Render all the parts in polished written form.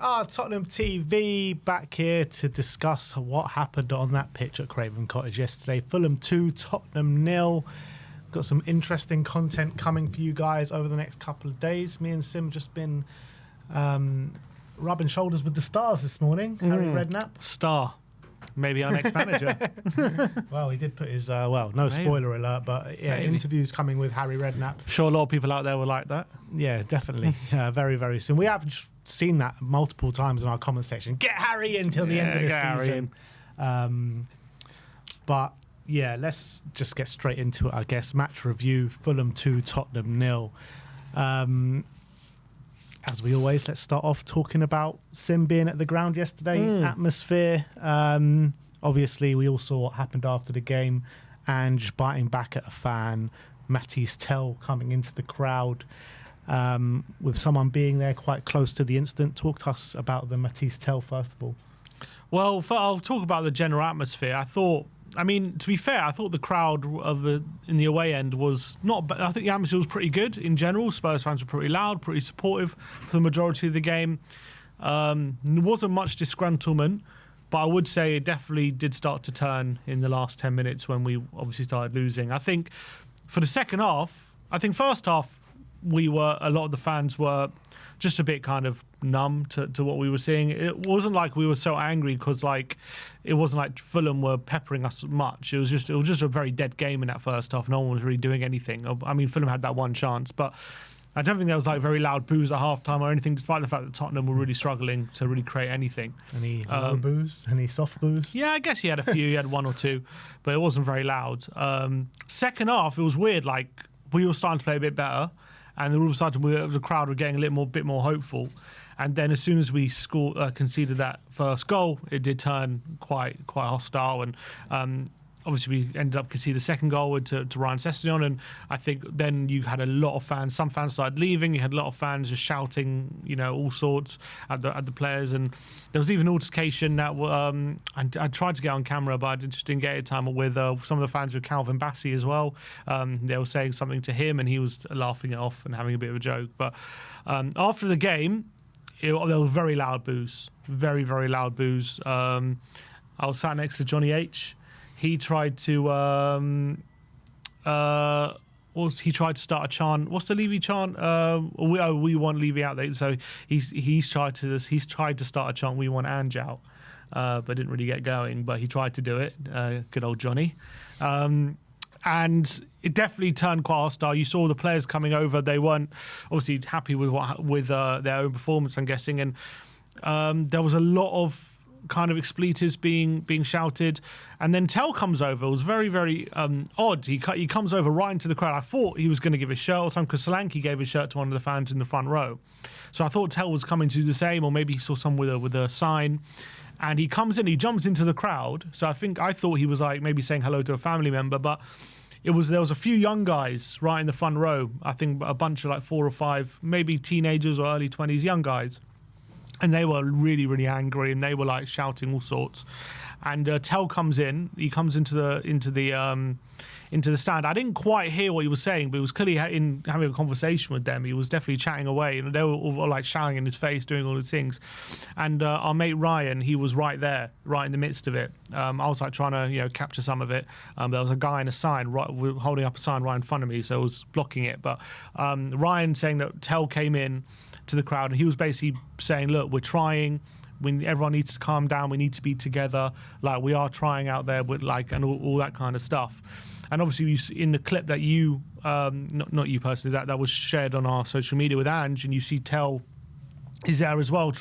Tottenham TV back here to discuss what happened on that pitch at Craven Cottage yesterday. Fulham 2, Tottenham 0. Got some interesting content coming for you guys over the next couple of days. Me and Sim just been rubbing shoulders with the stars this morning. Harry Redknapp. Star. Maybe our next manager. Well, he did put his, no spoiler alert, but yeah, interviews coming with Harry Redknapp. Sure, a lot of people out there will like that. Yeah, definitely. Very, very soon. We have seen that multiple times in our comment section. Get Harry until the end of the season. But yeah, let's just get straight into it, I guess. Match review, Fulham 2, Tottenham 0. As we always, let's start off talking about Sim being at the ground yesterday. Atmosphere. Obviously, we all saw what happened after the game. Ange biting back at a fan. Matisse Tell coming into the crowd. With someone being there quite close to the incident. Talk to us about the Matisse Tell, first of all. Well, I'll talk about the general atmosphere. To be fair, I thought the crowd in the away end was not bad. I think the atmosphere was pretty good in general. Spurs fans were pretty loud, pretty supportive for the majority of the game. There wasn't much disgruntlement, but I would say it definitely did start to turn in the last 10 minutes when we obviously started losing. I think for the second half, first half, a lot of the fans were just a bit kind of numb to what we were seeing. It wasn't like we were so angry because it wasn't like Fulham were peppering us much. It was just a very dead game in that first half. No one was really doing anything. I mean, Fulham had that one chance, but I don't think there was very loud boos at halftime or anything, despite the fact that Tottenham were really struggling to really create anything. Any low boos? Any soft boos? Yeah, I guess he had a few. He had one or two, but it wasn't very loud. Second half, it was weird. We were starting to play a bit better, and all of a sudden the crowd were getting a bit more hopeful. And then as soon as we conceded that first goal, it did turn quite hostile. And obviously we ended up conceding the second goal to Ryan Sessegnon. And I think then you had a lot of fans. Some fans started leaving. You had a lot of fans just shouting, all sorts at the players. And there was even altercation that I tried to get on camera, but I just didn't get it time with some of the fans with Calvin Bassey as well. They were saying something to him, and he was laughing it off and having a bit of a joke. But after the game, there were very loud boos, very, very loud boos. I was sat next to Johnny H. He tried to start a chant. What's the Levy chant? We want Levy out there. So he's tried to start a chant. We want Ange out, but didn't really get going. But he tried to do it. Good old Johnny. And it definitely turned quite hostile. You saw the players coming over; they weren't obviously happy with their own performance, I'm guessing, and there was a lot of kind of expletives being shouted. And then Tell comes over. It was very, very odd. He comes over right into the crowd. I thought he was going to give his shirt or something because Solanke gave his shirt to one of the fans in the front row. So I thought Tell was coming to do the same, or maybe he saw someone with a sign. And he comes in, he jumps into the crowd. So I thought he was maybe saying hello to a family member, but there was a few young guys right in the front row. I think a bunch of 4 or 5, maybe teenagers or early 20s, young guys. And they were really, really angry, and they were shouting all sorts. And Tell comes in. He comes into the stand. I didn't quite hear what he was saying, but he was clearly having a conversation with them. He was definitely chatting away, and they were all shouting in his face, doing all these things. And our mate Ryan, he was right there, right in the midst of it. I was trying to capture some of it. There was a guy in a sign holding up a sign right in front of me, so I was blocking it. But Ryan saying that Tell came in to the crowd, and he was basically saying, "Look, we're trying. Everyone needs to calm down. We need to be together. We are trying out there with and all that kind of stuff." And obviously, in the clip that you, not you personally, that was shared on our social media with Ange, and you see Tell is there as well,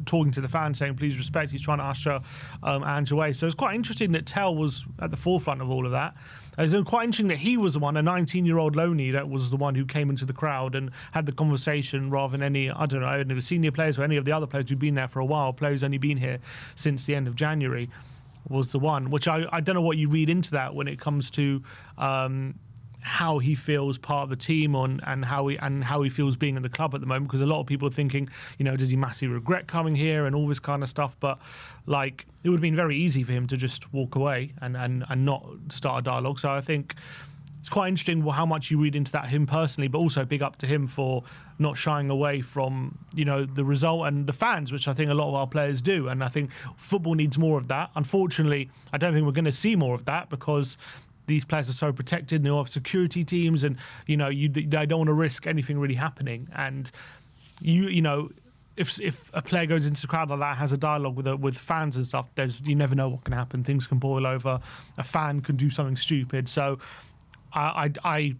talking to the fans, saying, "Please respect." He's trying to usher Ange away. So it's quite interesting that Tell was at the forefront of all of that. It's quite interesting that he was the one, a 19-year-old Loney, that was the one who came into the crowd and had the conversation rather than any of the senior players or any of the other players who've been there for a while. Players only been here since the end of January was the one, which I don't know what you read into that when it comes to how he feels part of the team and how he feels being in the club at the moment, because a lot of people are thinking, does he massively regret coming here and all this kind of stuff, but it would have been very easy for him to just walk away and not start a dialogue. So I think it's quite interesting how much you read into that him personally, but also big up to him for not shying away from, you know, the result and the fans, which I think a lot of our players do. And I think football needs more of that. Unfortunately, I don't think we're going to see more of that because these players are so protected and they all have security teams, and, you know, they don't want to risk anything really happening. And you know, if a player goes into the crowd like that, has a dialogue with fans and stuff, you never know what can happen. Things can boil over. A fan can do something stupid. So I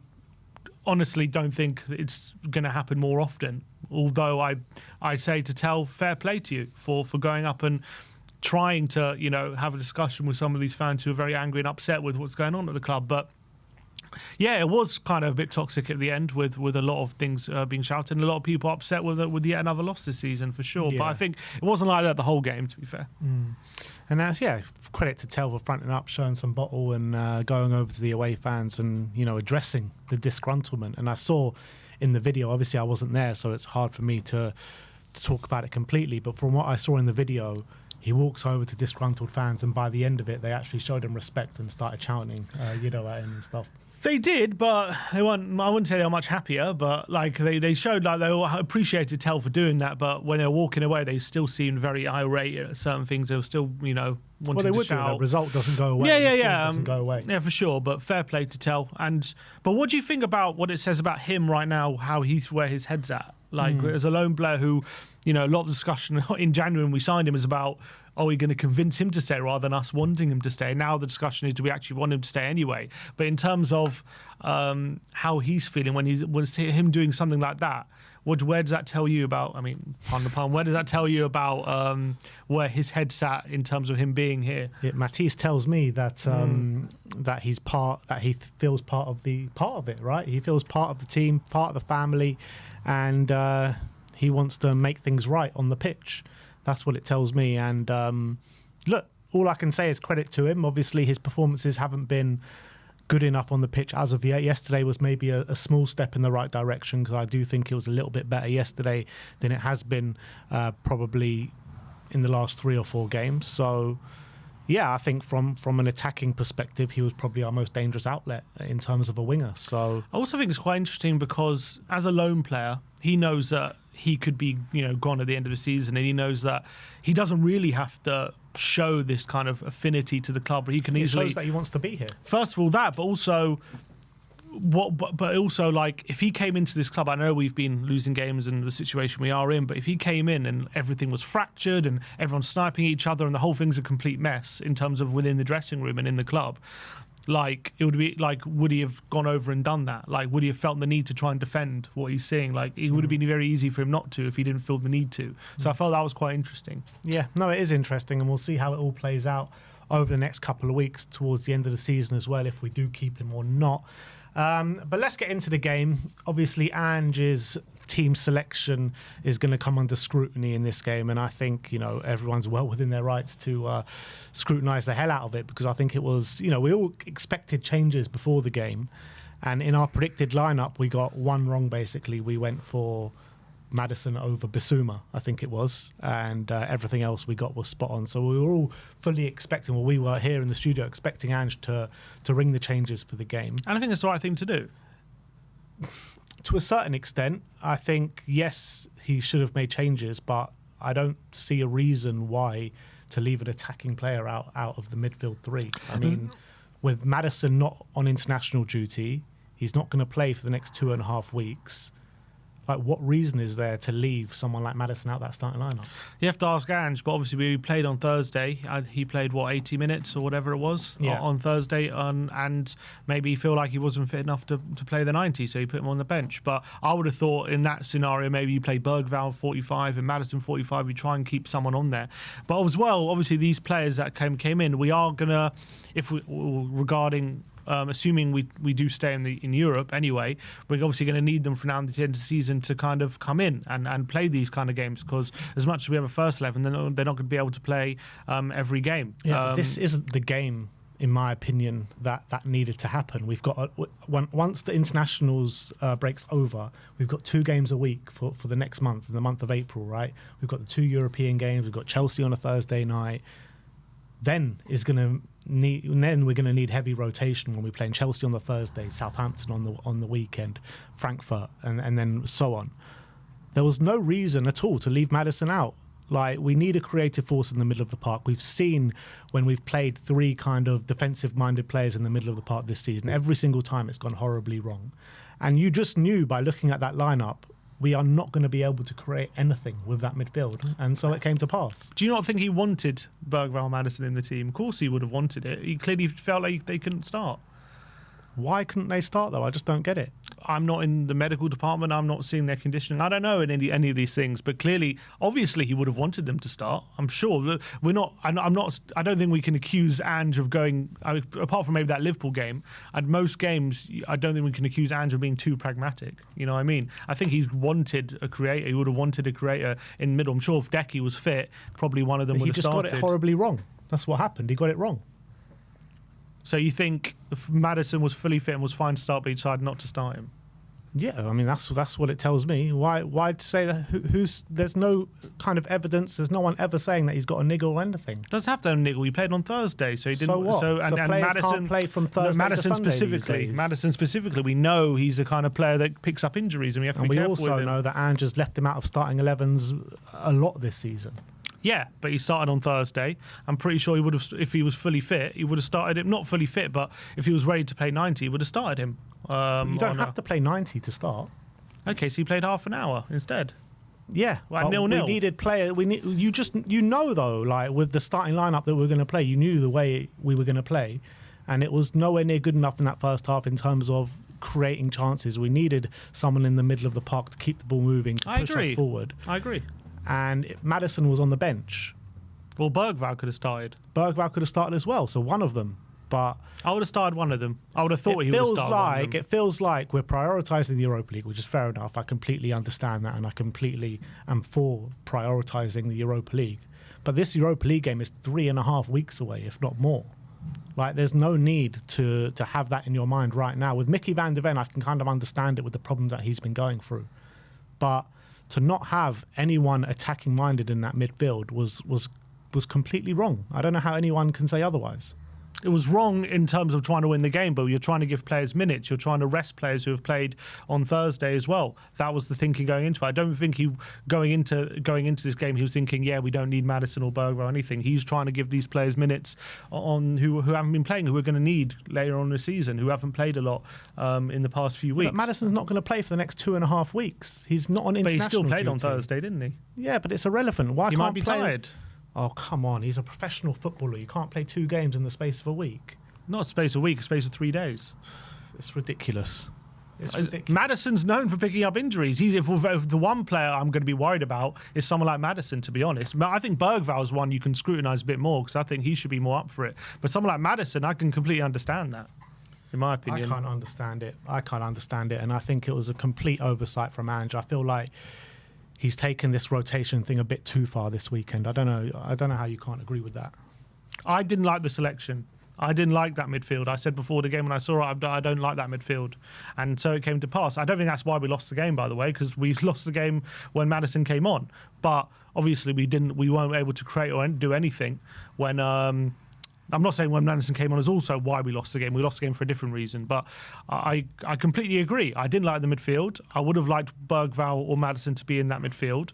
honestly don't think it's going to happen more often. Although I say to Tell, fair play to you for going up and trying to, you know, have a discussion with some of these fans who are very angry and upset with what's going on at the club. But yeah, it was kind of a bit toxic at the end with a lot of things being shouted and a lot of people upset with yet another loss this season for sure. Yeah. But I think it wasn't like that the whole game, to be fair. And that's, credit to Tell for fronting up, showing some bottle and going over to the away fans and, you know, addressing the disgruntlement. And I saw in the video, obviously I wasn't there, so it's hard for me to talk about it completely. But from what I saw in the video, he walks over to disgruntled fans, and by the end of it, they actually showed him respect and started chanting, you know, at him and stuff. They did, but they weren't. I wouldn't say they were much happier. But like they showed like they all appreciated Tell for doing that. But when they were walking away, they still seemed very irate at certain things. They were still, you know, wanting to shout. The result doesn't go away. Yeah. Doesn't go away. Yeah, for sure. But fair play to Tell. But what do you think about what it says about him right now? How he's where his head's at? Like as a lone player who, you know, a lot of discussion in January when we signed him is about, are we going to convince him to stay rather than us wanting him to stay? Now the discussion is, do we actually want him to stay anyway? But in terms of how he's feeling when it's him doing something like that, where does that tell you about? I mean, pardon the pun. Where does that tell you about where his head's sat in terms of him being here? Yeah, Matisse tells me that that he feels part of it, right? He feels part of the team, part of the family, and he wants to make things right on the pitch. That's what it tells me. And look, all I can say is credit to him. Obviously, his performances haven't been good enough on the pitch as of yet. Yesterday was maybe a small step in the right direction, because I do think it was a little bit better yesterday than it has been probably in the last 3 or 4 games. So, yeah, I think from an attacking perspective, he was probably our most dangerous outlet in terms of a winger. So I also think it's quite interesting because as a lone player, he knows that he could be, you know, gone at the end of the season, and he knows that he doesn't really have to show this kind of affinity to the club. He can easily shows that he wants to be here. First of all, that, but also but also, like, if he came into this club, I know we've been losing games and the situation we are in, but if he came in and everything was fractured and everyone's sniping each other and the whole thing's a complete mess in terms of within the dressing room and in the club, like, it would be like, would he have gone over and done that? Like, would he have felt the need to try and defend what he's seeing? Like, it would have been very easy for him not to if he didn't feel the need to. So I felt that was quite interesting. Yeah, no, it is interesting, and we'll see how it all plays out over the next couple of weeks towards the end of the season as well, if we do keep him or not. But let's get into the game. Obviously, Ange's team selection is going to come under scrutiny in this game, and I think, you know, everyone's well within their rights to scrutinise the hell out of it, because I think it was, you know, we all expected changes before the game, and in our predicted lineup, we got one wrong. Basically, we went for Maddison over Bissouma, I think it was, and everything else we got was spot on. So we were all fully expecting, well, we were here in the studio expecting Ange to ring the changes for the game. And I think that's the right thing to do. To a certain extent, I think, yes, he should have made changes, but I don't see a reason why to leave an attacking player out of the midfield 3. I mean, with Maddison not on international duty, he's not going to play for the next 2.5 weeks. Like, what reason is there to leave someone like Maddison out that starting lineup? You have to ask Ange, but obviously we played on Thursday. He played, 80 minutes or whatever it was on Thursday, and maybe he feel like he wasn't fit enough to play the 90, so he put him on the bench. But I would have thought in that scenario, maybe you play Bergvall 45 and Maddison 45, you try and keep someone on there. But as well, obviously these players that came in, we are going to, regarding... assuming we do stay in Europe anyway, we're obviously going to need them for now at the end of the season to kind of come in and play these kind of games, because as much as we have a first 11, they're not going to be able to play every game. Yeah, this isn't the game, in my opinion, that needed to happen. We've got once the internationals breaks over, we've got 2 games a week for the next month, in the month of April, right? We've got the 2 European games. We've got Chelsea on a Thursday night. then we're going to need heavy rotation when we're playing Chelsea on the Thursday, Southampton on the weekend, Frankfurt, and then so on. There was no reason at all to leave Maddison out. Like, we need a creative force in the middle of the park. We've seen when we've played three kind of defensive-minded players in the middle of the park this season, every single time it's gone horribly wrong. And you just knew by looking at that lineup, we are not going to be able to create anything with that midfield. And so it came to pass. Do you not think he wanted Bergvall Maddison in the team? Of course he would have wanted it. He clearly felt like they couldn't start. Why couldn't they start, though? I just don't get it. I'm not in the medical department. I'm not seeing their conditioning. I don't know any of these things. But clearly, obviously, he would have wanted them to start. I'm sure. We're not. I don't think we can accuse Ange of going. Apart from maybe that Liverpool game, at most games, I don't think we can accuse Ange of being too pragmatic. You know what I mean? I think he's wanted a creator. He would have wanted a creator in the middle. I'm sure if Decky was fit, probably one of them would have started. He just got it horribly wrong. That's what happened. He got it wrong. So you think if Maddison was fully fit and was fine to start, but he decided not to start him? Yeah, I mean that's what it tells me. Why say that? There's no kind of evidence. There's no one ever saying that he's got a niggle or anything. Does have to have a niggle. He played on Thursday, so he didn't. So what? And players Maddison can't play from Thursday Maddison to Sunday specifically. these days. Maddison specifically. We know he's the kind of player that picks up injuries, and we have to be careful with him. And we also know that Ange has left him out of starting 11s a lot this season. Yeah, but he started on Thursday. I'm pretty sure he would have, if he was fully fit, he would have started him. Not fully fit, but if he was ready to play 90, he would have started him. You don't have to play 90 to start. Okay, so he played half an hour instead. Yeah, like 0-0. We needed player. You know though, like with the starting lineup that we were going to play, you knew the way we were going to play, and it was nowhere near good enough in that first half in terms of creating chances. We needed someone in the middle of the park to keep the ball moving, to push us forward. I agree. And Maddison was on the bench. Well, Bergvall could have started. Bergvall could have started as well, so one of them. But I would have started one of them. I would have thought he would have started one of them. It feels like we're prioritising the Europa League, which is fair enough. I completely understand that, and I completely am for prioritising the Europa League. But this Europa League game is 3.5 weeks away, if not more. Like, there's no need to have that in your mind right now. With Mickey van der Ven, I can kind of understand it with the problems that he's been going through. But to not have anyone attacking minded in that midfield was completely wrong. I don't know how anyone can say otherwise. It was wrong in terms of trying to win the game, but you're trying to give players minutes. You're trying to rest players who have played on Thursday as well. That was the thinking going into it. I don't think he going into this game he was thinking, yeah, we don't need Maddison or Bergvall or anything. He's trying to give these players minutes on who haven't been playing, who we're going to need later on in the season, who haven't played a lot in the past few weeks. But Maddison's not going to play for the next 2.5 weeks. He's not on international duty. But he still played on Thursday, didn't he? Yeah, but it's irrelevant. Why he can't might be play? tired. Oh, come on. He's a professional footballer. You can't play 2 games in the space of a week. Not a space of a week, a space of 3 days. It's ridiculous. It's ridiculous. Madison's known for picking up injuries. If the one player I'm going to be worried about is someone like Maddison, to be honest. I think Bergvall's one you can scrutinise a bit more because I think he should be more up for it. But someone like Maddison, I can completely understand that, in my opinion. I can't understand it. And I think it was a complete oversight from Ange. I feel like he's taken this rotation thing a bit too far this weekend. I don't know how you can't agree with that. I didn't like the selection. I didn't like that midfield. I said before the game when I saw it, I don't like that midfield. And so it came to pass. I don't think that's why we lost the game, by the way, because we lost the game when Maddison came on. But obviously we weren't able to create or do anything when... I'm not saying when Maddison came on is also why we lost the game. We lost the game for a different reason. But I completely agree. I didn't like the midfield. I would have liked Bergvall or Maddison to be in that midfield,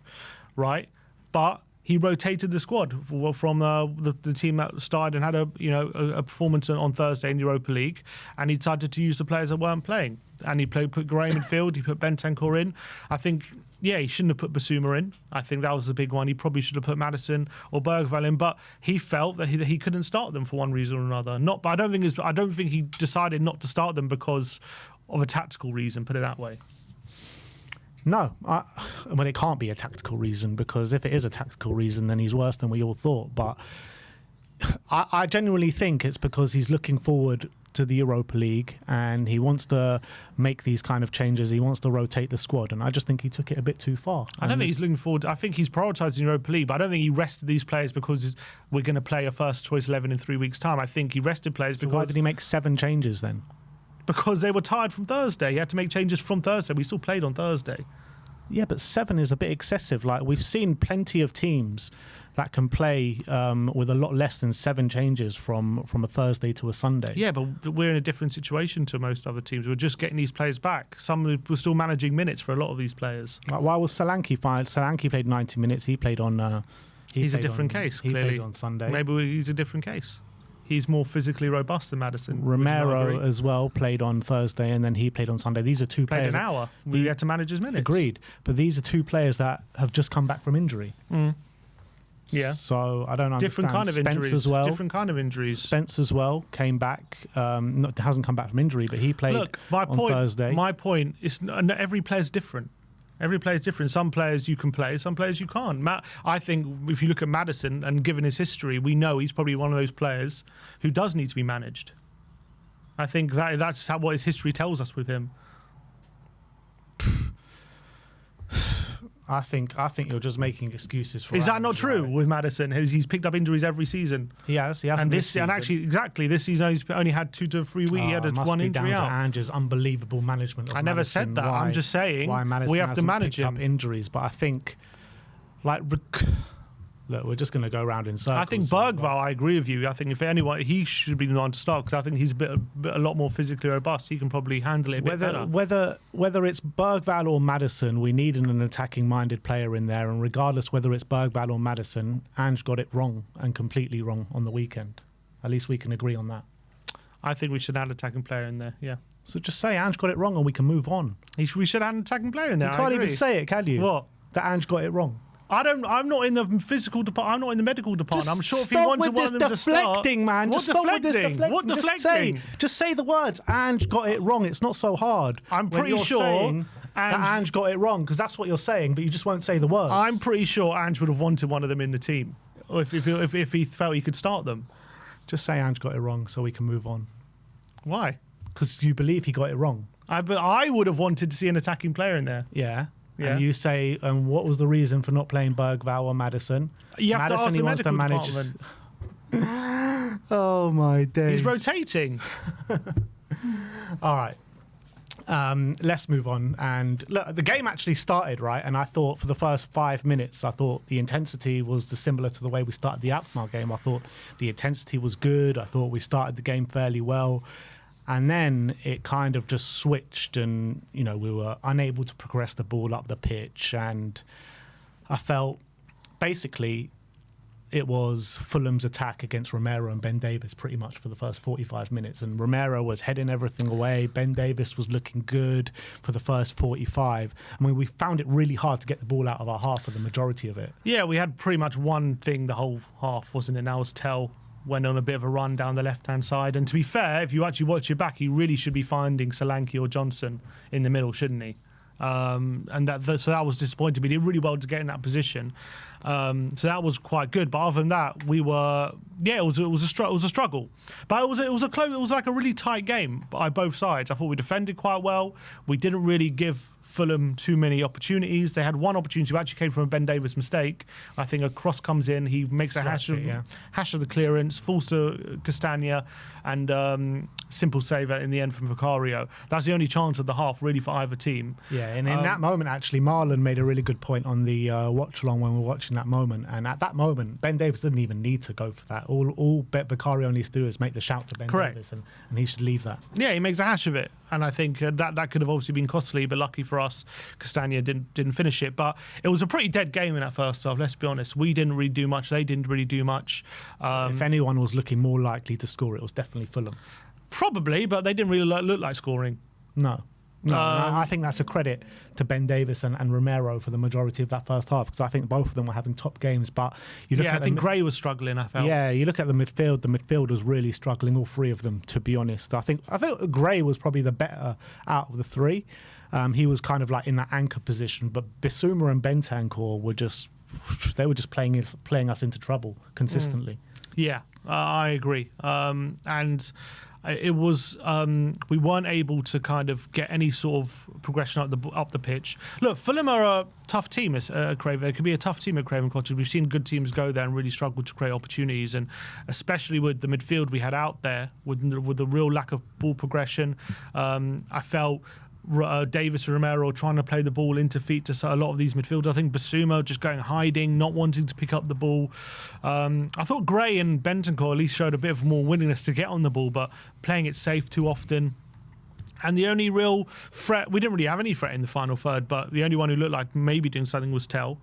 right? But he rotated the squad from the team that started and had a performance on Thursday in Europa League, and he decided to use the players that weren't playing. And he put Graham in field. He put Bentancur in. I think, yeah, he shouldn't have put Basuma in. I think that was the big one. He probably should have put Maddison or Bergvall in, but he felt that he couldn't start them for one reason or another. But I don't think he decided not to start them because of a tactical reason. Put it that way. No, it can't be a tactical reason, because if it is a tactical reason, then he's worse than we all thought. But I genuinely think it's because he's looking forward to the Europa League and he wants to make these kind of changes. He wants to rotate the squad, and I just think he took it a bit too far. I don't think he's looking forward. I think he's prioritising Europa League, but I don't think he rested these players because we're going to play a first choice 11 in 3 weeks' time. I think he rested players because... Why did he make 7 changes then? Because they were tired from Thursday. He had to make changes from Thursday. We still played on Thursday. Yeah, but 7 is a bit excessive. Like, we've seen plenty of teams that can play with a lot less than 7 changes from a Thursday to a Sunday. Yeah, but we're in a different situation to most other teams. We're just getting these players back. We're still managing minutes for a lot of these players. Like, why was Solanke fine? Solanke played 90 minutes. He played on... He's a different case, clearly. He played on Sunday. Maybe he's a different case. He's more physically robust than Maddison. Romero as well played on Thursday, and then he played on Sunday. These are two players. Played an hour. We had to manage his minutes. Agreed. But these are two players that have just come back from injury. Yeah. So I don't understand. Different kind of injuries. Spence as well. Different kind of injuries. Spence as well came back. Hasn't come back from injury, but he played on Thursday. My point is every player's different. Every player's different. Some players you can play, some players you can't. I think if you look at Maddison, and given his history, we know he's probably one of those players who does need to be managed. I think that's what his history tells us with him. I think you're just making excuses for. Is that not true with Maddison? He's picked up injuries every season. He has. And this season he's only had 2 to 3 weeks. He had one injury down out. To Ange's unbelievable management of I never Maddison. said that. I'm just saying we have to manage him. Up injuries, but I think, look, we're just going to go around in circles. I think Bergvall, I agree with you. I think if anyone, he should be the one to start because I think he's a lot more physically robust. He can probably handle it a bit better. Whether it's Bergvall or Maddison, we need an attacking-minded player in there. And regardless whether it's Bergvall or Maddison, Ange got it wrong and completely wrong on the weekend. At least we can agree on that. I think we should add an attacking player in there, yeah. So just say Ange got it wrong and we can move on. We should add an attacking player in there. You can't even say it, can you? What? That Ange got it wrong. I'm not in the physical department. I'm not in the medical department. I'm sure if he wanted one of them to start. Deflecting, man. What deflecting? What deflecting? Just say the words. Ange got it wrong. It's not so hard. I'm pretty sure that Ange got it wrong because that's what you're saying, but you just won't say the words. I'm pretty sure Ange would have wanted one of them in the team, or if he felt he could start them. Just say Ange got it wrong so we can move on. Why? Because you believe he got it wrong. But I would have wanted to see an attacking player in there. Yeah. Yeah. And you say, what was the reason for not playing Bergvall or Maddison? You have Maddison, to ask he the wants to medical manage. department. Oh my days. He's rotating. All right. Let's move on. And look, the game actually started, right? And I thought for the first 5 minutes, I thought the intensity was similar to the way we started the Alkmaar game. I thought the intensity was good. I thought we started the game fairly well. And then it kind of just switched and, we were unable to progress the ball up the pitch. And I felt basically it was Fulham's attack against Romero and Ben Davies pretty much for the first 45 minutes. And Romero was heading everything away. Ben Davies was looking good for the first 45. I mean, we found it really hard to get the ball out of our half for the majority of it. Yeah, we had pretty much one thing the whole half, wasn't it? That was Tell went on a bit of a run down the left-hand side. And to be fair, if you actually watch it back, he really should be finding Solanke or Johnson in the middle, shouldn't he? So that was disappointing. We did really well to get in that position. So that was quite good. But other than that, it was a struggle. But it was like a really tight game by both sides. I thought we defended quite well. We didn't really give Fulham too many opportunities. They had one opportunity which actually came from a Ben Davies mistake. I think a cross comes in, he makes a hash of the clearance, falls to Castagna, and simple save in the end from Vicario. That's the only chance of the half really for either team. Yeah, and in that moment actually Marlon made a really good point on the watch along when we were watching that moment, and at that moment Ben Davies didn't even need to go for that. All Vicario needs to do is make the shout to Ben Davies, and he should leave that. Yeah, he makes a hash of it, and I think that could have obviously been costly, but lucky for us, Castagna didn't finish it. But it was a pretty dead game in that first half, let's be honest. We didn't really do much, they didn't really do much. If anyone was looking more likely to score, it was definitely Fulham. Probably, but they didn't really look like scoring. No, I think that's a credit to Ben Davies and Romero for the majority of that first half, because I think both of them were having top games. But you look at I think Gray was struggling, I felt. Yeah, you look at the midfield. The midfield was really struggling, all three of them, to be honest. I think Gray was probably the better out of the three. He was kind of like in that anchor position, but Bissouma and Bentancur were just playing us into trouble consistently. Yeah, I agree. And it was we weren't able to kind of get any sort of progression up the pitch. Look, Fulham are a tough team at Craven. It could be a tough team at Craven Cottage. We've seen good teams go there and really struggle to create opportunities, and especially with the midfield we had out there with the real lack of ball progression. I felt Davis and Romero trying to play the ball into feet to a lot of these midfielders. I think Basuma just going hiding, not wanting to pick up the ball. I thought Gray and Bentancur at least showed a bit of more willingness to get on the ball, but playing it safe too often. And the only real threat, we didn't really have any threat in the final third, but the only one who looked like maybe doing something was Tell.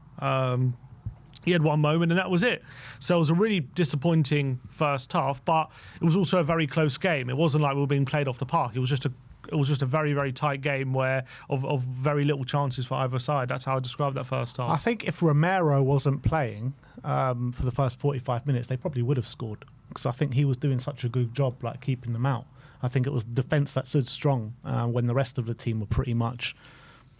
He had one moment and that was it. So it was a really disappointing first half, but it was also a very close game. It wasn't like we were being played off the park. It was just a very, very tight game where of very little chances for either side. That's how I describe that first half. I think if Romero wasn't playing for the first 45 minutes, they probably would have scored, because I think he was doing such a good job like keeping them out. I think it was the defence that stood strong when the rest of the team were pretty much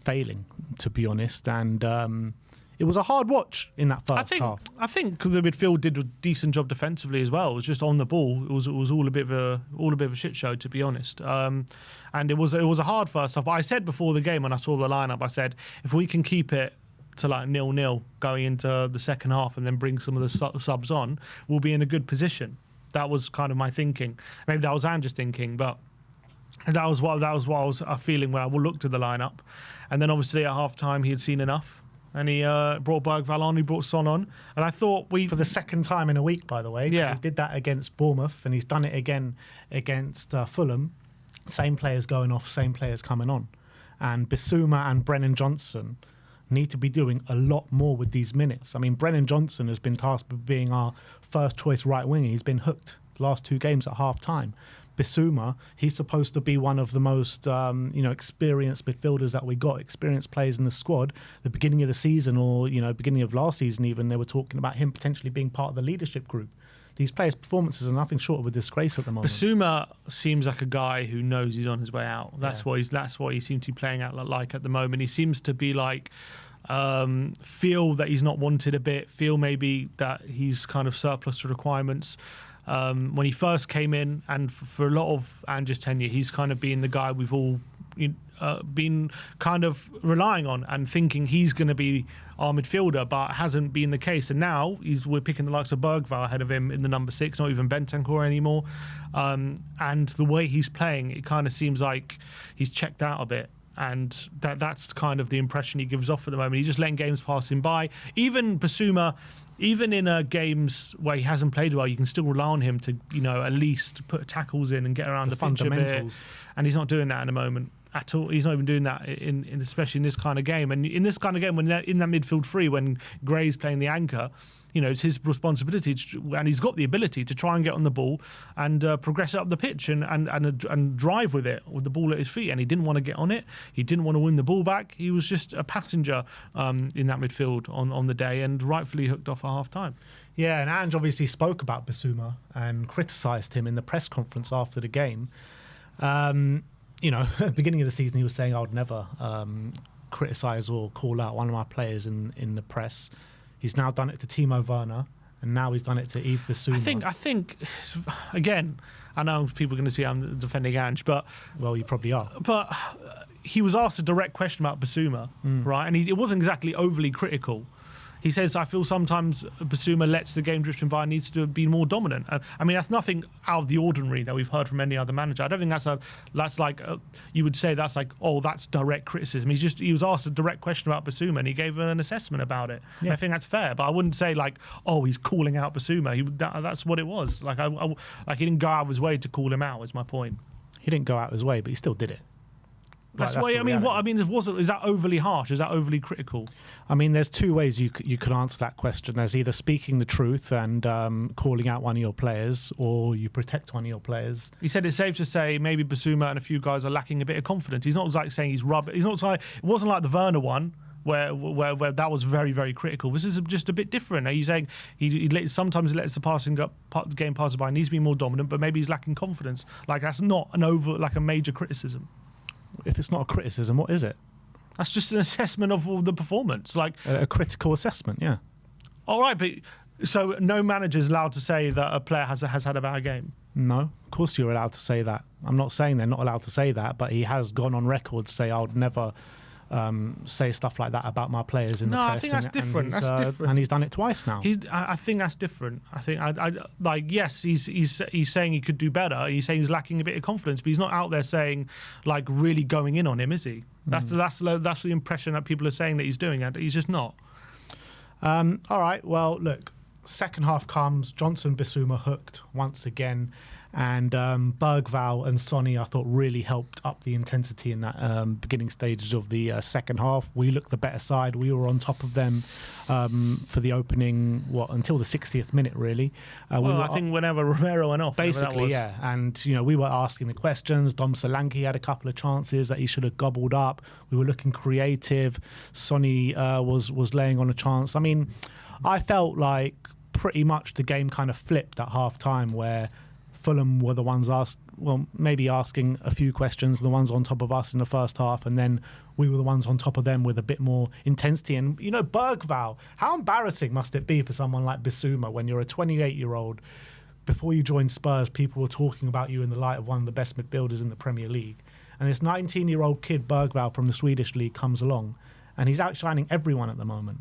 failing, to be honest. And it was a hard watch in that first half. I think the midfield did a decent job defensively as well. It was just on the ball. It was all a bit of a shit show, to be honest. And it was a hard first half. But I said before the game when I saw the lineup, I said if we can keep it to like 0-0 going into the second half and then bring some of the subs on, we'll be in a good position. That was kind of my thinking. Maybe that was Andrew's thinking, but that was what I was feeling when I looked at the lineup. And then obviously at half time he had seen enough. And he brought Bergvall on, he brought Son on. And I thought for the second time in a week, by the way. Yeah. He did that against Bournemouth and he's done it again against Fulham. Same players going off, same players coming on. And Bissouma and Brennan Johnson need to be doing a lot more with these minutes. I mean, Brennan Johnson has been tasked with being our first choice right winger. He's been hooked the last two games at half time. Bissouma, he's supposed to be one of the most experienced midfielders that we got, experienced players in the squad. The beginning of the season, or beginning of last season even, they were talking about him potentially being part of the leadership group. These players' performances are nothing short of a disgrace at the moment. Bissouma seems like a guy who knows he's on his way out. That's what he seems to be playing out like at the moment. He seems to be like feel that he's not wanted a bit, feel maybe that he's kind of surplus to requirements. When he first came in, and for a lot of Andrew's tenure, he's kind of been the guy we've all been kind of relying on and thinking he's going to be our midfielder, but hasn't been the case. And now we're picking the likes of Bergvall ahead of him in the number 6, not even Bentancur anymore. And the way he's playing, it kind of seems like he's checked out a bit. And that's kind of the impression he gives off at the moment. He's just letting games pass him by. Even Bissouma, even in games where he hasn't played well, you can still rely on him to, at least put tackles in and get around the pitch a bit. And he's not doing that in the moment at all. He's not even doing that in especially in this kind of game. And in this kind of game, when in that midfield three, when Gray's playing the anchor, it's his responsibility and he's got the ability to try and get on the ball and progress up the pitch and drive with the ball at his feet. And he didn't want to get on it. He didn't want to win the ball back. He was just a passenger in that midfield on the day, and rightfully hooked off at half time. Yeah, and Ange obviously spoke about Bissouma and criticised him in the press conference after the game. At the beginning of the season, he was saying I would never criticise or call out one of my players in the press. He's now done it to Timo Werner, and now he's done it to Yves Bissouma. I think, again, I know people are going to see I'm defending Ange, but... Well, you probably are. But he was asked a direct question about Bissouma, right? And it wasn't exactly overly critical. He says, I feel sometimes Bissouma lets the game drift him by and needs to be more dominant. I mean, that's nothing out of the ordinary that we've heard from any other manager. I don't think that's like you would say that's like, oh, that's direct criticism. He was asked a direct question about Bissouma and he gave an assessment about it. Yeah. And I think that's fair, but I wouldn't say like, oh, he's calling out Bissouma. That's what it was. Like, he didn't go out of his way to call him out, is my point. He didn't go out of his way, but he still did it. That's why I mean. Is that overly harsh? Is that overly critical? I mean, there's two ways you could answer that question. There's either speaking the truth and calling out one of your players, or you protect one of your players. He said it's safe to say maybe Bissouma and a few guys are lacking a bit of confidence. He's not like saying he's rubbish. He's not like, it wasn't like the Werner one where that was very, very critical. This is just a bit different. Are you saying he sometimes lets the game pass by, needs to be more dominant, but maybe he's lacking confidence? Like, that's not a major criticism. If it's not a criticism, what is it? That's just an assessment of the performance, like a critical assessment. Yeah. All right, but so no manager is allowed to say that a player has had a bad game. No, of course you're allowed to say that. I'm not saying they're not allowed to say that, but he has gone on record to say I would never say stuff like that about my players in the press. No, I think that's different. That's different. And he's done it twice now. I think that's different. I think yes, he's saying he could do better. He's saying he's lacking a bit of confidence, but he's not out there saying like really going in on him, is he? That's the impression that people are saying that he's doing, and he's just not. All right. Well, look. Second half comes. Johnson Bissouma hooked once again. And Bergvall and Sonny, I thought, really helped up the intensity in that beginning stages of the second half. We looked the better side. We were on top of them for the opening, until the 60th minute, really. I think whenever Romero went off. Basically, yeah. And, we were asking the questions. Dom Solanke had a couple of chances that he should have gobbled up. We were looking creative. Sonny was laying on a chance. I mean, I felt like pretty much the game kind of flipped at half-time, where Fulham were the ones maybe asking a few questions, the ones on top of us in the first half, and then we were the ones on top of them with a bit more intensity. And, Bergvall, how embarrassing must it be for someone like Bissouma when you're a 28-year-old? Before you joined Spurs, people were talking about you in the light of one of the best midfielders in the Premier League. And this 19-year-old kid, Bergvall, from the Swedish league, comes along, and he's outshining everyone at the moment.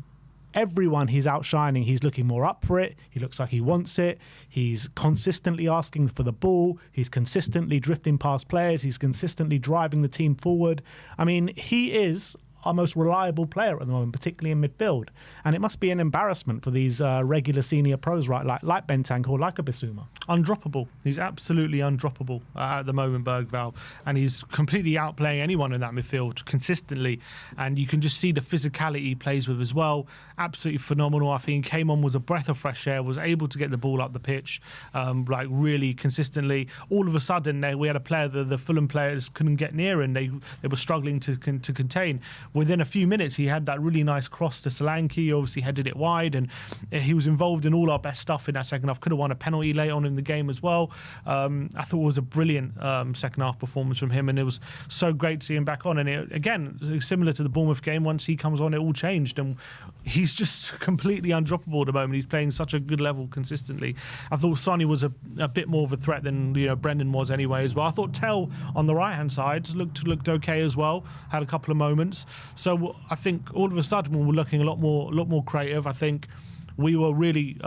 Everyone he's outshining, he's looking more up for it. He looks like he wants it. He's consistently asking for the ball. He's consistently drifting past players. He's consistently driving the team forward. I mean, he is our most reliable player at the moment, particularly in midfield. And it must be an embarrassment for these regular senior pros, right? Like Bentancur or like a Bissouma. Undroppable. He's absolutely undroppable at the moment, Bergvall. And he's completely outplaying anyone in that midfield consistently. And you can just see the physicality he plays with as well. Absolutely phenomenal. I think he came on, was a breath of fresh air, was able to get the ball up the pitch, really consistently. All of a sudden, we had a player that the Fulham players couldn't get near, and they were struggling to contain. Within a few minutes, he had that really nice cross to Solanke, obviously headed it wide, and he was involved in all our best stuff in that second half. Could have won a penalty late on in the game as well. I thought it was a brilliant second half performance from him, and it was so great to see him back on. And again, similar to the Bournemouth game, once he comes on, it all changed, and he's just completely undroppable at the moment. He's playing such a good level consistently. I thought Sonny was a bit more of a threat than Brendan was anyway as well. I thought Tell on the right hand side looked okay as well. Had a couple of moments. So I think all of a sudden we were looking a lot more creative. I think we were really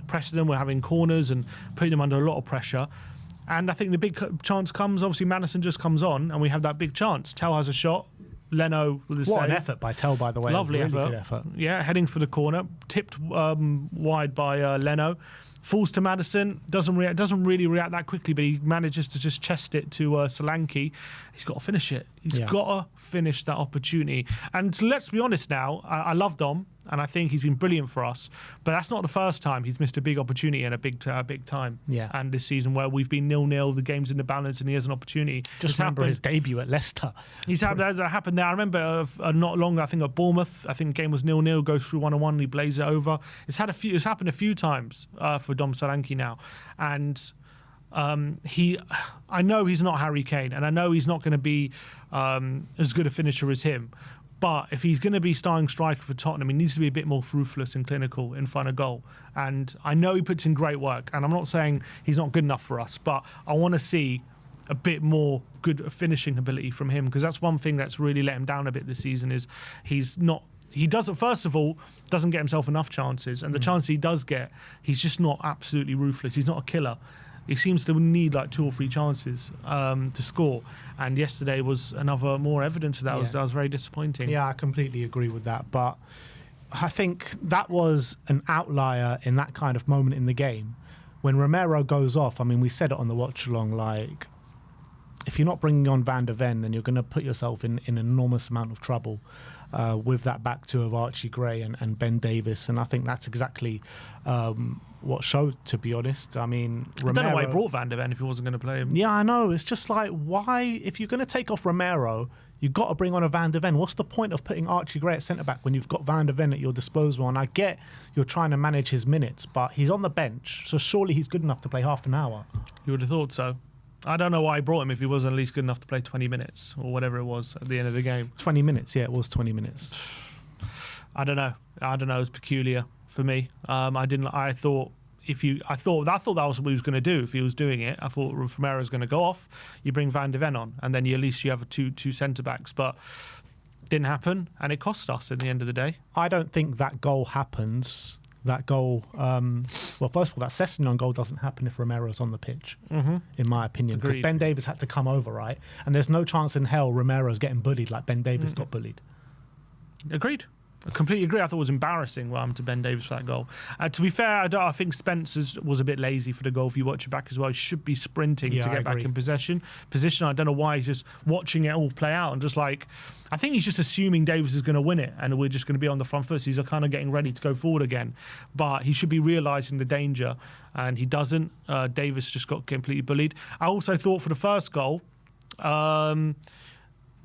pressing them. We're having corners and putting them under a lot of pressure. And I think the big chance comes. Obviously, Madison just comes on, and we have that big chance. Tell has a shot. Leno with a What save. an effort by Tell, by the way. Lovely really effort. Good effort. Yeah, heading for the corner, tipped wide by Leno. Falls to Madison, doesn't really react that quickly, but he manages to just chest it to Solanke. He's got to finish it. He's got to finish that opportunity. And let's be honest now, I love Dom, and I think he's been brilliant for us. But that's not the first time he's missed a big opportunity and a big time. Yeah. And this season where we've been 0-0, the game's in the balance, and he has an opportunity. Just remember his debut at Leicester. That happened there. I remember not long, I think at Bournemouth, I think the game was 0-0, goes through 1-1, and he blazes it over. It's happened a few times for Dom Solanke now. And I know he's not Harry Kane, and I know he's not going to be as good a finisher as him. But if he's going to be starting striker for Tottenham, he needs to be a bit more ruthless and clinical in front of goal. And I know he puts in great work, and I'm not saying he's not good enough for us, but I want to see a bit more good finishing ability from him, because that's one thing that's really let him down a bit this season. Is he doesn't, first of all, doesn't get himself enough chances, and the chances he does get, he's just not absolutely ruthless. He's not a killer. He seems to need like 2 or 3 chances to score, and yesterday was another more evidence of that. That was very disappointing. Yeah, I completely agree with that, but I think that was an outlier in that kind of moment in the game. When Romero goes off, I mean, we said it on the watch along, like, if you're not bringing on Van der Ven, then you're going to put yourself in an enormous amount of trouble with that back two of Archie Gray and Ben Davis. And I think that's exactly what showed, to be honest. I mean, Romero, I don't know why he brought Van der Ven if he wasn't going to play him. Yeah, I know. It's just like, why, if you're going to take off Romero, you've got to bring on a Van der Ven. What's the point of putting Archie Gray at centre-back when you've got Van der Ven at your disposal? And I get you're trying to manage his minutes, but he's on the bench, so surely he's good enough to play half an hour. You would have thought so. I don't know why he brought him if he wasn't at least good enough to play 20 minutes or whatever it was at the end of the game. 20 minutes, yeah, it was 20 minutes. I don't know. It was peculiar for me. I thought that was what he was going to do if he was doing it. I thought Romero's going to go off. You bring Van der Ven on, and then at least you have two centre backs. But Didn't happen, and it cost us at the end of the day. I don't think that goal happens. That goal, well, first of all, that Sessegnon goal doesn't happen if Romero's on the pitch, in my opinion. Because Ben Davies had to come over, right? And there's no chance in hell Romero's getting bullied like Ben Davies got bullied. Agreed. I completely agree. I thought it was embarrassing what happened to Ben Davies for that goal. To be fair, I think Spence was a bit lazy for the goal. If you watch it back as well, he should be sprinting to get back in position. I don't know why he's just watching it all play out and just like, I think he's just assuming Davies is going to win it and we're just going to be on the front foot. So he's kind of getting ready to go forward again. But he should be realising the danger, and he doesn't. Davies just got completely bullied. I also thought for the first goal,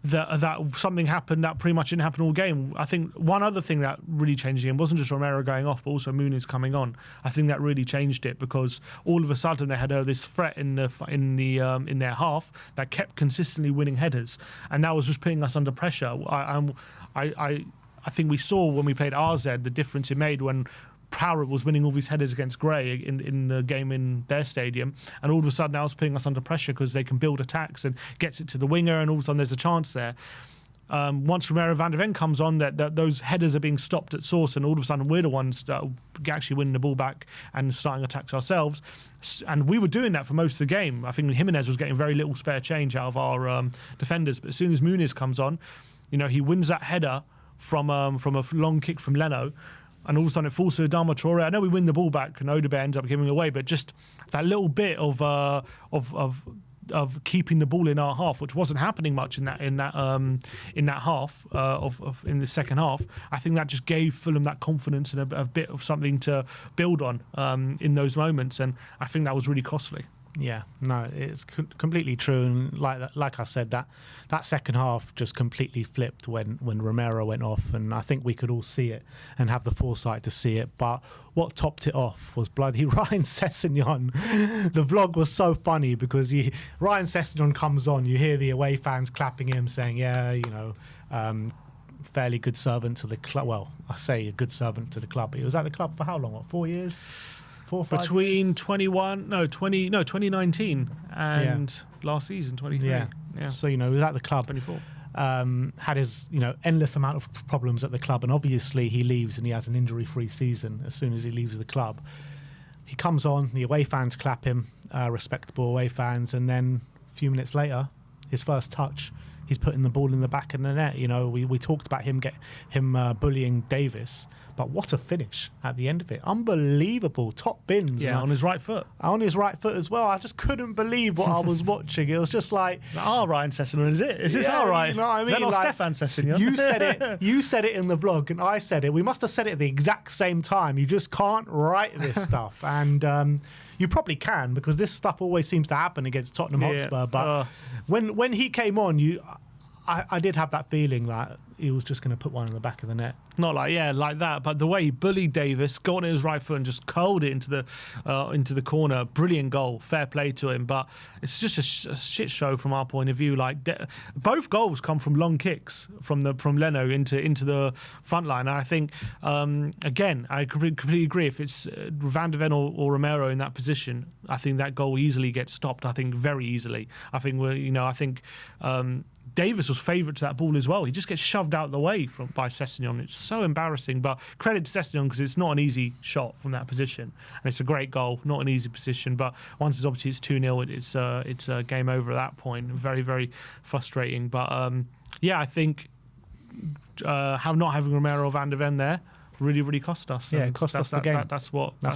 that something happened that pretty much didn't happen all game. I think one other thing that really changed the game wasn't just Romero going off, but also Muniz coming on. I think that really changed it, because all of a sudden they had this threat in their half that kept consistently winning headers, and that was just putting us under pressure. I think we saw when we played RZ the difference it made when Prowett was winning all these headers against Gray in the game in their stadium, and all of a sudden now it's putting us under pressure because they can build attacks and gets it to the winger, and all of a sudden there's a chance there. Once Romero van der Ven comes on, that those headers are being stopped at source, and all of a sudden we're the ones that are actually winning the ball back and starting attacks ourselves. And we were doing that for most of the game. I think Jimenez was getting very little spare change out of our defenders, but as soon as Muniz comes on, he wins that header from a long kick from Leno. And all of a sudden it falls to Adama Traore. I know we win the ball back and Odegaard ends up giving away, but just that little bit of keeping the ball in our half, which wasn't happening much in that half in the second half. I think that just gave Fulham that confidence and a bit of something to build on in those moments, and I think that was really costly. Yeah, no, it's completely true. And like I said, that second half just completely flipped when Romero went off, and I think we could all see it and have the foresight to see it. But what topped it off was bloody Ryan Sessegnon. The vlog was so funny because Ryan Sessegnon comes on, you hear the away fans clapping him, saying, yeah, fairly good servant to the club. Well, I say a good servant to the club, but he was at the club for how long? What, 4 years? 4 or 5 Between years? 2019 and last season, 23. Yeah. So, he was at the club. 24. Had his, endless amount of problems at the club, and obviously he leaves and he has an injury-free season as soon as he leaves the club. He comes on, the away fans clap him, respectable away fans, and then a few minutes later, his first touch, he's putting the ball in the back of the net. We talked about him bullying Davis, but what a finish at the end of it. Unbelievable. Top bins. Yeah, on his right foot. On his right foot as well. I just couldn't believe what I was watching. It was just like... Ryan Sessegnon, is it? Is this our Ryan? You know what I mean? Is that not Stefan Sessegnon? You said it in the vlog, and I said it. We must have said it at the exact same time. You just can't write this stuff. And... you probably can, because this stuff always seems to happen against Tottenham Hotspur. But when he came on, I did have that feeling that he was just going to put one in the back of the net. Not like that, but the way he bullied Davis, got on his right foot and just curled it into the corner. Brilliant goal, fair play to him. But it's just a shit show from our point of view. Like both goals come from long kicks from Leno into the front line. And I think again, I completely agree. If it's Van der Ven or Romero in that position, I think that goal easily gets stopped. I think very easily. I think Davis was favourite to that ball as well. He just gets shoved out of the way by Sessegnon. It's so embarrassing, but credit to Sessegnon because it's not an easy shot from that position. And it's a great goal, not an easy position, but once it's 2-0, it's a game over at that point. Very, very frustrating. But I think not having Romero or Van der Ven there really, really cost us. Yeah, it cost us the game. That's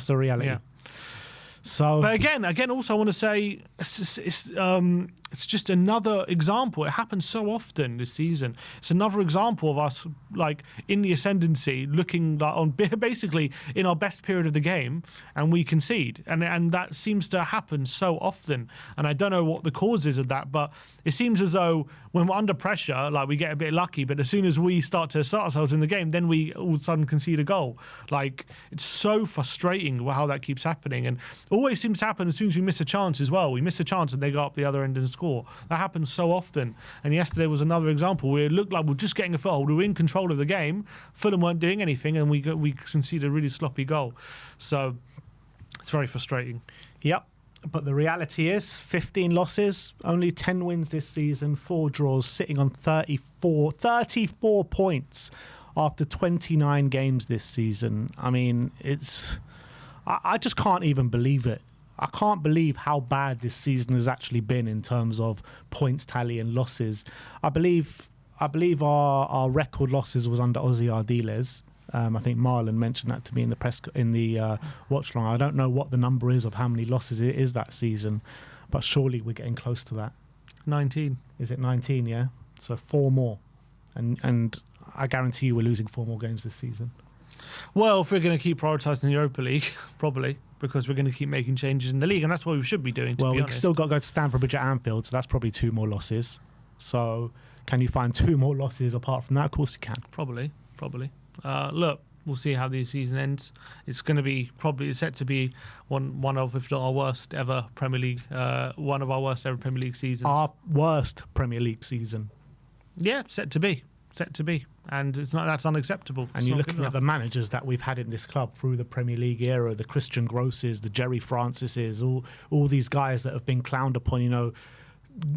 the reality. Yeah. So, but again, also, I want to say it's just another example. It happens so often this season. It's another example of us like in the ascendancy, looking like on basically in our best period of the game, and we concede, and that seems to happen so often. And I don't know what the cause is of that, but it seems as though when we're under pressure, like we get a bit lucky, but as soon as we start to assert ourselves in the game, then we all of a sudden concede a goal. Like it's so frustrating how that keeps happening, and always seems to happen as soon as we miss a chance as well. We miss a chance and they go up the other end and score. That happens so often. And yesterday was another example where it looked like we're just getting a foothold. We were in control of the game. Fulham weren't doing anything, and we conceded a really sloppy goal. So it's very frustrating. Yep. But the reality is 15 losses, only 10 wins this season, 4 draws, sitting on 34 points after 29 games this season. I mean, I just can't even believe it. I can't believe how bad this season has actually been in terms of points tally and losses. I believe our record losses was under Ozzy Ardiles. I think Marlon mentioned that to me in the watch long. I don't know what the number is of how many losses it is that season, but surely we're getting close to that. 19. Is it 19? Yeah. So 4 more, and I guarantee you we're losing 4 more games this season. Well, if we're going to keep prioritising the Europa League, probably, because we're going to keep making changes in the league, and that's what we should be doing, to be honest. Still got to go to Stamford Bridge at Anfield, so that's probably 2 more losses. So can you find 2 more losses apart from that? Of course you can. Probably. Look, we'll see how the season ends. It's going to be it's set to be one of, if not our worst ever Premier League, one of our worst ever Premier League seasons. Our worst Premier League season. Yeah, set to be, and that's unacceptable. And you're looking at the managers that we've had in this club through the Premier League era, the Christian Grosses, the Jerry Francises, all these guys that have been clowned upon. You know,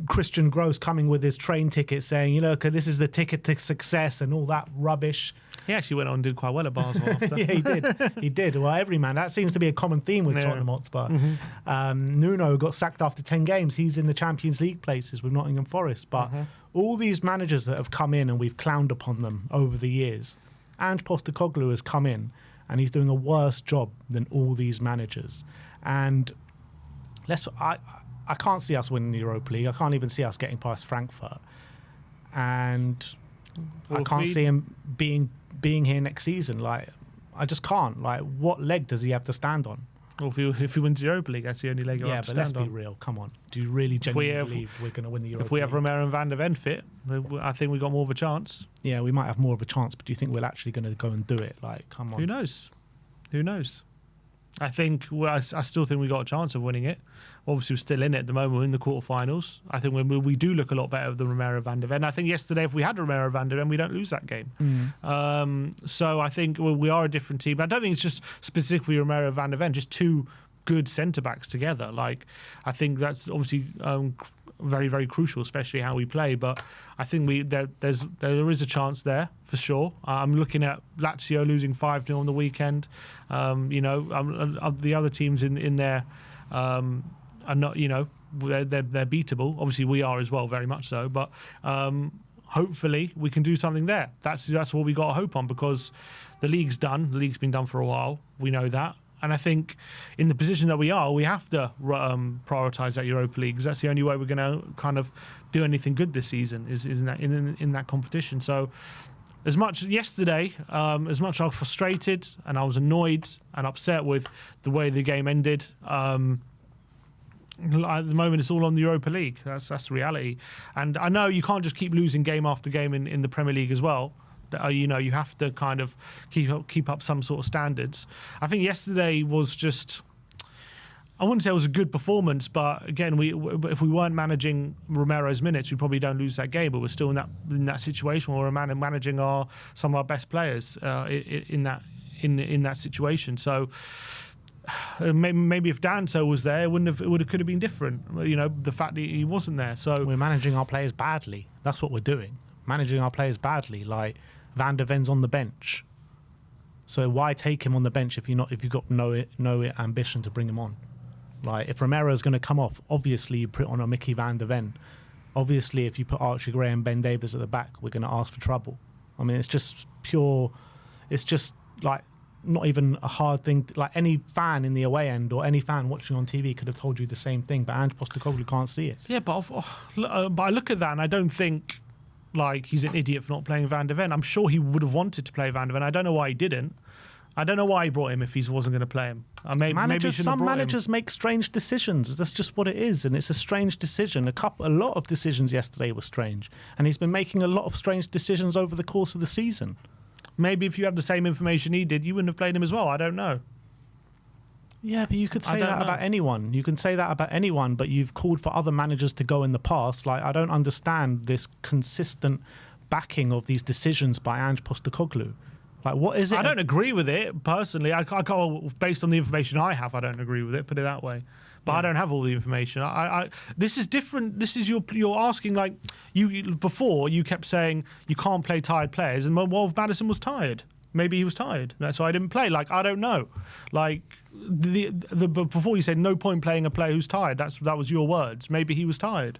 Christian Gross coming with his train ticket saying, you know, this is the ticket to success and all that rubbish. He actually went on and did quite well at Basel after. Yeah, he did. Well, every man. That seems to be a common theme with Tottenham Hotspur. Mm-hmm. Nuno got sacked after 10 games. He's in the Champions League places with Nottingham Forest. But all these managers that have come in and we've clowned upon them over the years, Ange Postecoglou has come in and he's doing a worse job than all these managers. And I can't see us winning the Europa League. I can't even see us getting past Frankfurt. And I can't see him being here next season. Like, I just can't. Like, what leg does he have to stand on? Well, if he wins the Europa League, that's the only leg he'll have to stand on. Yeah, but let's be real. Come on. Do you really genuinely believe we're going to win the Europa League? If we have Romero and Van der Ven fit, I think we've got more of a chance. Yeah, we might have more of a chance, but do you think we're actually going to go and do it? Like, come on. Who knows? I still think we got a chance of winning it. Obviously, we're still in it at the moment. We're in the quarterfinals. I think we do look a lot better than Romero Van der Ven. I think yesterday, if we had Romero Van der Ven, we don't lose that game. So I think we are a different team. I don't think it's just specifically Romero Van der Ven, just 2 good centre-backs together. Like, I think that's obviously very, very crucial, especially how we play. But I think there is a chance there for sure. I'm looking at Lazio losing 5-0 on the weekend. The other teams in there are not. They're beatable. Obviously, we are as well, very much so. But hopefully, we can do something there. That's what we got to hope on, because the league's done. The league's been done for a while. We know that. And I think in the position that we are, we have to prioritise that Europa League, because that's the only way we're going to kind of do anything good this season is in that competition. So as much yesterday, as much I was frustrated and I was annoyed and upset with the way the game ended, at the moment it's all on the Europa League. That's the reality. And I know you can't just keep losing game after game in the Premier League as well. You have to kind of keep up some sort of standards. I think yesterday was just, I wouldn't say it was a good performance, but again, if we weren't managing Romero's minutes, we probably don't lose that game. But we're still in that situation where we're managing some of our best players in that situation. So maybe if Danso was there, it could have been different. The fact that he wasn't there. So we're managing our players badly. That's what we're doing. Managing our players badly. Like, Van der Ven's on the bench, so why take him on the bench if you've got no ambition to bring him on? Like, if Romero's going to come off, obviously you put on a Mickey Van der Ven. Obviously, if you put Archie Gray and Ben Davies at the back, we're going to ask for trouble. I mean, it's just pure. It's just like not even a hard thing. Like, any fan in the away end or any fan watching on TV could have told you the same thing, but Ange Postecoglou can't see it. Yeah, but I look at that and I don't think like he's an idiot for not playing Van der Ven. I'm sure he would have wanted to play Van der Ven. I don't know why he didn't. I don't know why he brought him if he wasn't going to play him. Some managers make strange decisions. That's just what it is, and it's a strange decision. A lot of decisions yesterday were strange, and he's been making a lot of strange decisions over the course of the season. Maybe if you have the same information he did, you wouldn't have played him as well. I don't know. Yeah, but you could say that about anyone. You can say that about anyone, but you've called for other managers to go in the past. Like, I don't understand this consistent backing of these decisions by Ange Postecoglou. Like, what is it? I don't agree with it, personally. I can't, based on the information I have, I don't agree with it, put it that way. but I don't have all the information. This is different. This is you're asking, like, before you kept saying you can't play tired players, and well, if Maddison was tired, maybe he was tired, so I didn't play. Like, I don't know. Like before you said no point playing a player who's tired. That was your words. Maybe he was tired.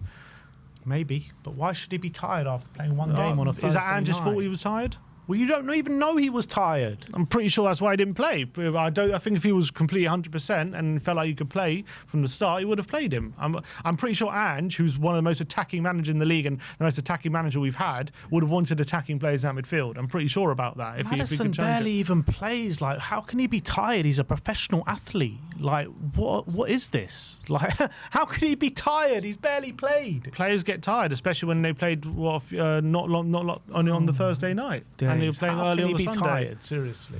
Maybe, but why should he be tired after playing one game on a Thursday night? Is that Ange's fault he was tired? Well, you don't even know he was tired. I'm pretty sure that's why he didn't play. I think if he was completely 100% and felt like he could play from the start, he would have played him. I'm pretty sure Ange, who's one of the most attacking managers in the league and the most attacking manager we've had, would have wanted attacking players at midfield. I'm pretty sure about that. If Maddison barely even plays. Like, how can he be tired? He's a professional athlete. Like, what is this? Like, how can he be tired? He's barely played. Players get tired, especially when they played not only on the Thursday night. And they were playing early on the Sunday. Tired? Seriously.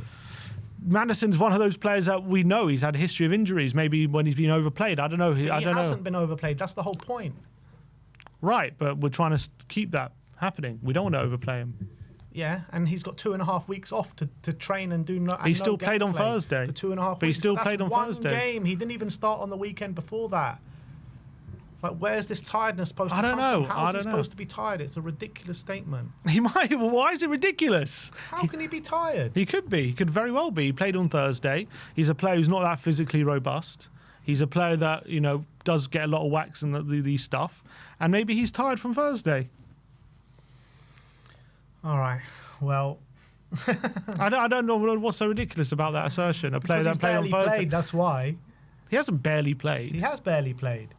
Maddison's one of those players that we know he's had a history of injuries. Maybe when he's been overplayed. I don't know. He hasn't been overplayed. That's the whole point. Right, but we're trying to keep that happening. We don't want to overplay him. Yeah, and he's got 2.5 weeks off to train and do no. He still played on Thursday. For 2.5 weeks. But he still played on Thursday. One game. He didn't even start on the weekend before that. Like, where's this tiredness supposed to come from? How is he supposed to be tired? It's a ridiculous statement. He might. Well, why is it ridiculous? How can he be tired? He could be. He could very well be. He played on Thursday. He's a player who's not that physically robust. He's a player that, does get a lot of whacks and these stuff. And maybe he's tired from Thursday. All right. Well, I don't know what's so ridiculous about that assertion. A player that played on Thursday. Played, that's why. He hasn't barely played. He has barely played.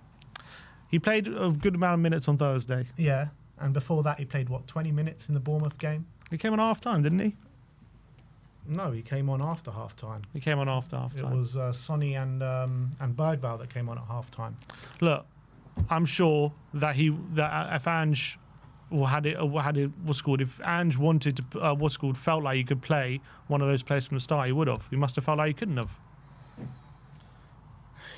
He played a good amount of minutes on Thursday. Yeah, and before that he played, 20 minutes in the Bournemouth game? He came on half-time, didn't he? No, he came on after half-time. He came on after half-time. It was Sonny and Bergvall that came on at half-time. Look, I'm sure that if Ange if Ange wanted to, felt like he could play one of those players from the start, he would have. He must have felt like he couldn't have.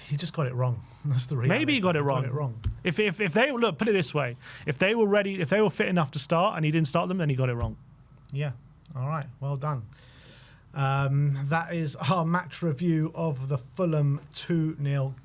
He just got it wrong. That's the reality. Maybe he got it wrong. If they look, put it this way: if they were ready, if they were fit enough to start, and he didn't start them, then he got it wrong. Yeah. All right. Well done. That is our match review of the Fulham 2-0